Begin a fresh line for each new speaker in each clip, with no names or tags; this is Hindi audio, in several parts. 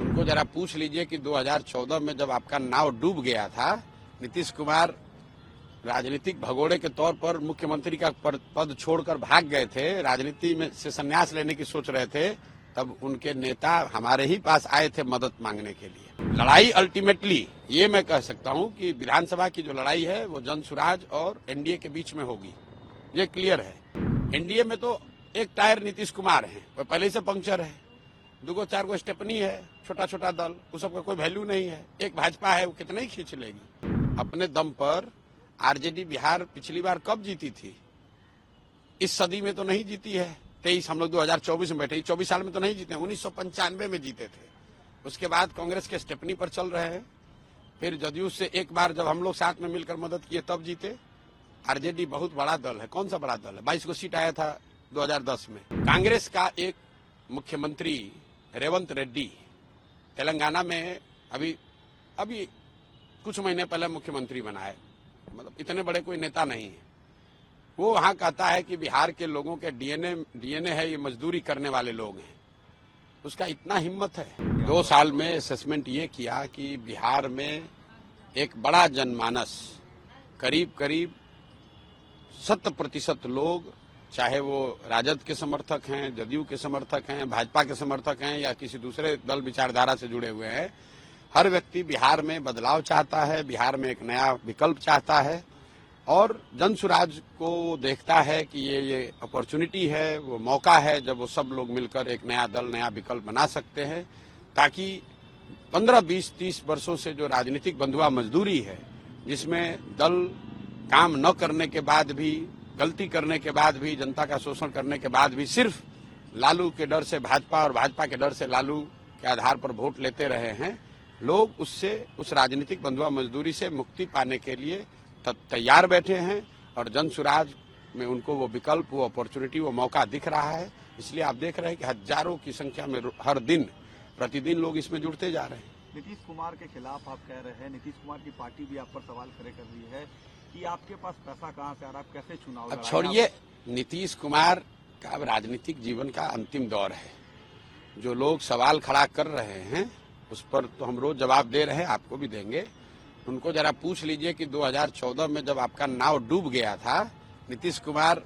उनको जरा पूछ लीजिए कि 2014 में जब आपका नाव डूब गया था, नीतीश कुमार राजनीतिक भगोड़े के तौर पर मुख्यमंत्री का पद छोड़कर भाग गए थे, राजनीति में से संन्यास लेने की सोच रहे थे, तब उनके नेता हमारे ही पास आए थे मदद मांगने के लिए। लड़ाई अल्टीमेटली ये मैं कह सकता हूं कि विधानसभा की जो लड़ाई है वो जनसुराज और एनडीए के बीच में होगी, ये क्लियर है। एनडीए में तो एक टायर नीतीश कुमार है, वो पहले से पंक्चर है, 2-4 स्टेपनी है, छोटा छोटा दल, उस सबका कोई वैल्यू नहीं है। एक भाजपा है, वो कितना ही खींच लेगी। अपने दम पर आरजेडी बिहार पिछली बार कब जीती थी? इस सदी में तो नहीं जीती है। 23 हम लोग 2024 में बैठे, 24 साल में तो नहीं जीते, 1995 में जीते थे। उसके बाद कांग्रेस के स्टेपनी पर चल रहे हैं, फिर जदयू से एक बार जब हम लोग साथ में मिलकर मदद किए तब जीते। आरजेडी बहुत बड़ा दल है। कौन सा बड़ा दल है? 22 सीट आया था 2010 में। कांग्रेस का एक मुख्यमंत्री रेवंत रेड्डी तेलंगाना में अभी कुछ महीने पहले मुख्यमंत्री बना है, मतलब इतने बड़े कोई नेता नहीं है। वो वहां कहता है कि बिहार के लोगों के डीएनए है, ये मजदूरी करने वाले लोग हैं। उसका इतना हिम्मत है। 2 साल में असेसमेंट ये किया कि बिहार में एक बड़ा जनमानस, करीब 70% लोग, चाहे वो राजद के समर्थक हैं, जदयू के समर्थक हैं, भाजपा के समर्थक हैं या किसी दूसरे दल विचारधारा से जुड़े हुए हैं, हर व्यक्ति बिहार में बदलाव चाहता है, बिहार में एक नया विकल्प चाहता है और जनसुराज को देखता है कि ये अपॉर्चुनिटी है, वो मौका है जब वो सब लोग मिलकर एक नया दल, नया विकल्प बना सकते हैं, ताकि 15, 20, 30 वर्षों से जो राजनीतिक बंधुआ मजदूरी है, जिसमें दल काम न करने के बाद भी, गलती करने के बाद भी, जनता का शोषण करने के बाद भी सिर्फ लालू के डर से भाजपा और भाजपा के डर से लालू के आधार पर वोट लेते रहे हैं, लोग उससे, उस राजनीतिक बंधुआ मजदूरी से मुक्ति पाने के लिए तैयार बैठे हैं और जनसुराज में उनको वो विकल्प, वो अपॉर्चुनिटी, वो मौका दिख रहा है। इसलिए आप देख रहे हैं कि हजारों की संख्या में हर दिन प्रतिदिन लोग इसमें जुड़ते जा रहे हैं।
नीतीश कुमार के खिलाफ आप कह रहे हैं, नीतीश कुमार की पार्टी भी आप पर सवाल खड़े कर रही है कि आपके पास पैसा कहां से आ रहा है, आप कैसे चुनाव लड़ाएं?
छोड़िए, नीतीश कुमार का राजनीतिक जीवन का अंतिम दौर है। जो लोग सवाल खड़ा कर रहे हैं उस पर तो हम रोज जवाब दे रहे हैं, आपको भी देंगे। उनको जरा पूछ लीजिए कि 2014 में जब आपका नाव डूब गया था, नीतीश कुमार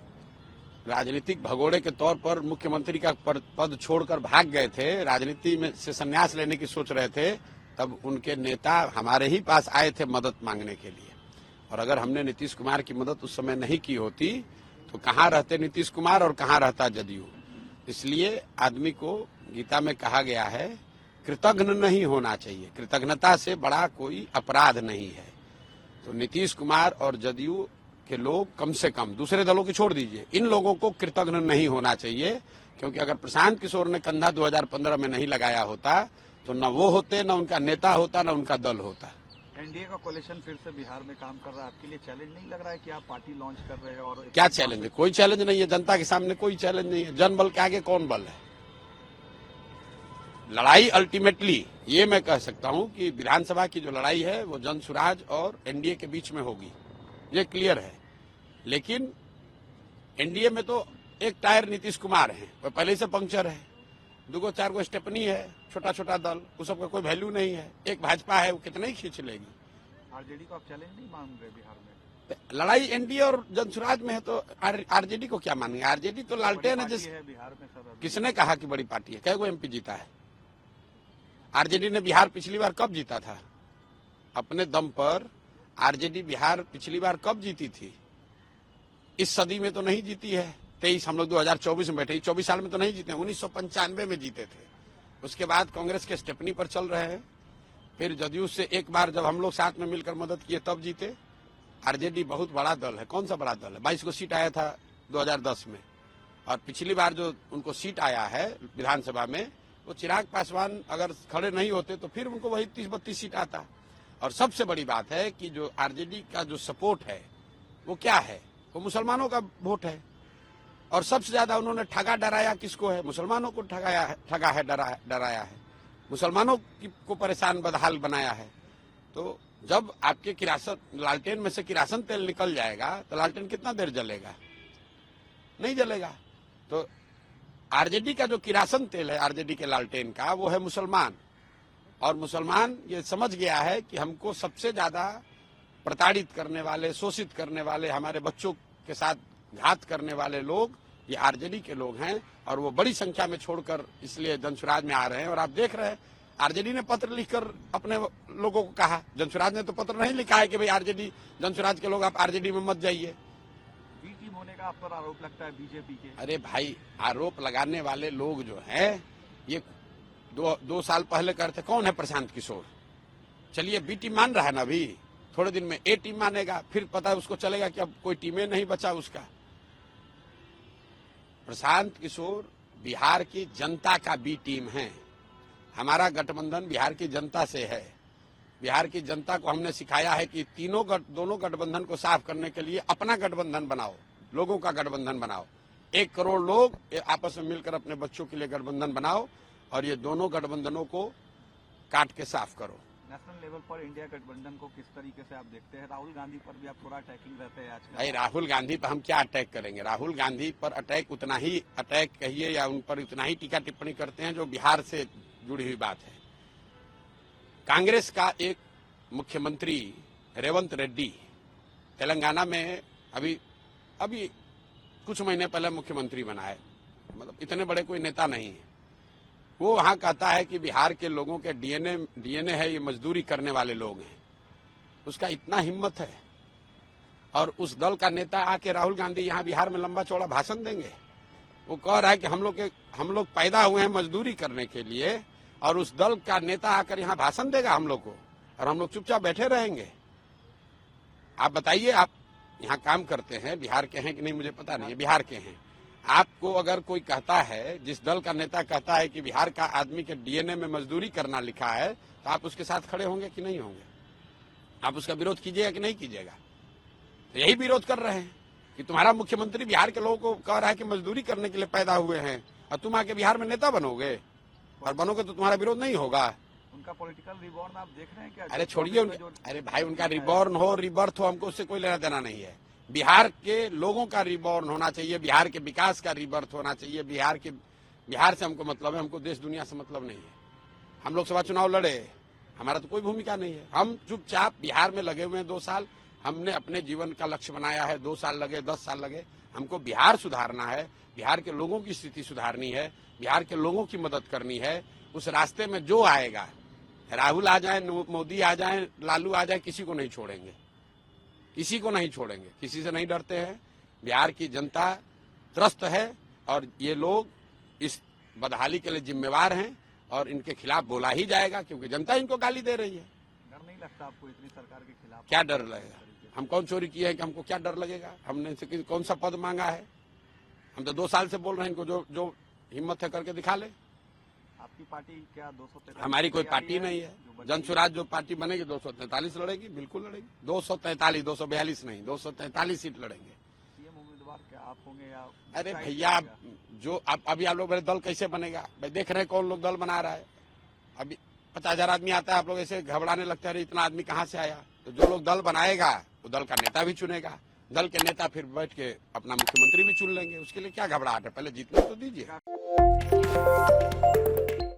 राजनीतिक भगोड़े के तौर पर मुख्यमंत्री का पद छोड़कर भाग गए थे, राजनीति में से संन्यास लेने की सोच रहे थे, तब उनके नेता हमारे ही पास आए थे मदद मांगने के लिए। और अगर हमने नीतीश कुमार की मदद उस समय नहीं की होती तो कहाँ रहते नीतीश कुमार और कहाँ रहता जदयू। इसलिए आदमी को गीता में कहा गया है, कृतज्ञ नहीं होना चाहिए, कृतज्ञता से बड़ा कोई अपराध नहीं है। तो नीतीश कुमार और जदयू के लोग कम से कम, दूसरे दलों की छोड़ दीजिए, इन लोगों को कृतज्ञ नहीं होना चाहिए, क्योंकि अगर प्रशांत किशोर ने कंधा 2015 में नहीं लगाया होता तो न वो होते, न उनका नेता होता, न उनका दल होता।
एनडीए का कोalition फिर से बिहार में काम कर रहा है, आपके लिए चैलेंज नहीं लग रहा है कि आप पार्टी लॉन्च कर रहे हैं? और
क्या चैलेंज है? कोई चैलेंज नहीं है, जनता के सामने कोई चैलेंज नहीं है। जनबल के आगे कौन बल है? लड़ाई अल्टीमेटली ये मैं कह सकता हूं कि विधानसभा की जो लड़ाई है वो जनसुराज और एनडीए के बीच में होगी, ये क्लियर है। लेकिन एनडीए में तो एक टायर नीतीश कुमार है, वो पहले से पंक्चर है, 2-4 स्टेपनी है, छोटा छोटा दल, उस सबका कोई वैल्यू नहीं है। एक भाजपा है, वो कितना ही खींच लेगी।
आरजेडी को आप चैलेंज नहीं मान रहे बिहार में?
लड़ाई एनडीए और जनसुराज में है तो आरजेडी को क्या मानेंगे? आरजेडी तो लालटेन है।
बिहार में सर, किसने
कहा कि बड़ी पार्टी है? कई गो एमपी जीता है? आरजेडी ने बिहार पिछली बार कब जीता था? अपने दम पर आरजेडी बिहार पिछली बार कब जीती थी? इस सदी में तो नहीं जीती है। 23 हम लोग 2024 में बैठे, 24 साल में तो नहीं जीते, 1995 में जीते थे। उसके बाद कांग्रेस के स्टेपनी पर चल रहे हैं, फिर जदयू से एक बार जब हम लोग साथ में मिलकर मदद किए तब जीते। आरजेडी बहुत बड़ा दल है। कौन सा बड़ा दल है? 22 सीट आया था 2010 में, और पिछली बार जो उनको सीट आया है विधानसभा में, वो चिराग पासवान अगर खड़े नहीं होते तो फिर उनको वही 30-32 सीट आता। और सबसे बड़ी बात है कि जो आरजेडी का जो सपोर्ट है वो क्या है? वो मुसलमानों का वोट है। और सबसे ज्यादा उन्होंने ठगा डराया किसको है? मुसलमानों को ठगा है, डराया है, मुसलमानों को परेशान बदहाल बनाया है। तो जब आपके लालटेन में से किरासन तेल निकल जाएगा तो लालटेन कितना देर जलेगा? नहीं जलेगा। तो आरजेडी का जो किरासन तेल है, आरजेडी के लालटेन का, वो है मुसलमान। और मुसलमान ये समझ गया है कि हमको सबसे ज्यादा प्रताड़ित करने वाले, शोषित करने वाले, हमारे बच्चों के साथ घात करने वाले लोग ये आरजेडी के लोग हैं। और वो बड़ी संख्या में छोड़कर इसलिए जनसुराज में आ रहे हैं। और आप देख रहे हैं, आरजेडी ने पत्र लिखकर अपने लोगों को कहा, जनसुराज ने तो पत्र नहीं लिखा है कि भाई आरजेडी, जनसुराज के लोग आप आरजेडी में मत जाइए।
बी टीम होने का आप पर आरोप लगता है बीजेपी के।
अरे भाई, आरोप लगाने वाले लोग जो हैं, ये दो साल पहले करते, कौन है प्रशांत किशोर? चलिए बी टीम मान रहा है ना, अभी थोड़े दिन में ए टीम मानेगा, फिर पता है उसको चलेगा कि अब कोई टीमें नहीं बचा उसका। प्रशांत किशोर बिहार की जनता का बी टीम है। हमारा गठबंधन बिहार की जनता से है। बिहार की जनता को हमने सिखाया है कि दोनों गठबंधन को साफ करने के लिए अपना गठबंधन बनाओ, लोगों का गठबंधन बनाओ। 1 करोड़ लोग आपस में मिलकर अपने बच्चों के लिए गठबंधन बनाओ और ये दोनों गठबंधनों को काट के साफ करो।
नेशनल लेवल पर इंडिया गठबंधन को किस तरीके से आप देखते हैं? राहुल गांधी पर भी आप थोड़ा अटैकिंग रहते हैं आजकल।
भाई, राहुल गांधी पर हम क्या अटैक करेंगे? राहुल गांधी पर उतना ही अटैक कहिए या उन पर उतना ही टीका टिप्पणी करते हैं जो बिहार से जुड़ी हुई बात है। कांग्रेस का एक मुख्यमंत्री रेवंत रेड्डी तेलंगाना में अभी कुछ महीने पहले मुख्यमंत्री बना है, मतलब इतने बड़े कोई नेता नहीं है। वो वहां कहता है कि बिहार के लोगों के डीएनए है, ये मजदूरी करने वाले लोग हैं। उसका इतना हिम्मत है। और उस दल का नेता आके राहुल गांधी यहाँ बिहार में लंबा चौड़ा भाषण देंगे। वो कह रहा है कि हम लोग पैदा हुए हैं मजदूरी करने के लिए, और उस दल का नेता आकर यहाँ भाषण देगा हम लोग को, और हम लोग चुपचाप बैठे रहेंगे। आप बताइए, आप यहाँ काम करते हैं, बिहार के हैं कि नहीं मुझे पता नहीं है, बिहार के हैं। आपको अगर कोई कहता है, जिस दल का नेता कहता है कि बिहार का आदमी के डीएनए में मजदूरी करना लिखा है, तो आप उसके साथ खड़े होंगे कि नहीं होंगे? आप उसका विरोध कीजिएगा कि नहीं कीजिएगा? तो यही विरोध कर रहे हैं कि तुम्हारा मुख्यमंत्री बिहार के लोगों को कह रहा है कि मजदूरी करने के लिए पैदा हुए हैं, और तुम आके बिहार में नेता बनोगे, और बनोगे तो तुम्हारा विरोध नहीं होगा।
उनका पॉलिटिकल रिबॉर्न आप देख रहे हैं क्या?
अरे छोड़िए, अरे भाई, उनका रिबॉर्न हो, रिबर्थ हो, हमको उससे कोई लेना देना नहीं है। बिहार के लोगों का रिबॉर्न होना चाहिए, बिहार के विकास का रिबर्थ होना चाहिए। बिहार से हमको मतलब है, हमको देश दुनिया से मतलब नहीं है। हम लोकसभा चुनाव लड़े, हमारा तो कोई भूमिका नहीं है। हम चुपचाप बिहार में लगे हुए हैं 2 साल। हमने अपने जीवन का लक्ष्य बनाया है। 2 साल लगे, 10 साल लगे, हमको बिहार सुधारना है, बिहार के लोगों की स्थिति सुधारनी है, बिहार के लोगों की मदद करनी है। उस रास्ते में जो आएगा, राहुल आ जाए, मोदी आ जाए, लालू आ जाए, किसी को नहीं छोड़ेंगे, किसी को नहीं छोड़ेंगे, किसी से नहीं डरते हैं। बिहार की जनता त्रस्त है, और ये लोग इस बदहाली के लिए जिम्मेवार हैं, और इनके खिलाफ बोला ही जाएगा, क्योंकि जनता इनको गाली दे रही है।
डर नहीं लगता आपको इतनी सरकार के खिलाफ?
क्या डर लगेगा? हम कौन चोरी किए हैं कि हमको क्या डर लगेगा? हमने से कौन सा पद मांगा है? हम तो 2 साल से बोल रहे हैं, इनको जो हिम्मत है करके दिखा ले।
आपकी पार्टी क्या 243?
हमारी कोई पार्टी नहीं है। जनसुराज जो पार्टी बनेगी 243 लड़ेगी, बिल्कुल लड़ेगी। 243, 242 नहीं, 243 सीट लड़ेंगे।
सीएम उम्मीदवार क्या आप होंगे या?
अरे भैया, जो अभी आप लोग मेरे दल कैसे बनेगा? भाई देख रहे हैं कौन लोग दल बना रहा है। अभी 50,000 आदमी आता है, आप लोग ऐसे घबराने लगते हैं, इतना आदमी कहाँ से आया? तो जो लोग दल बनाएगा वो दल का नेता भी चुनेगा। दल के नेता फिर बैठ के अपना मुख्यमंत्री भी चुन लेंगे। उसके लिए क्या घबराहट है? पहले जीतने तो दीजिए।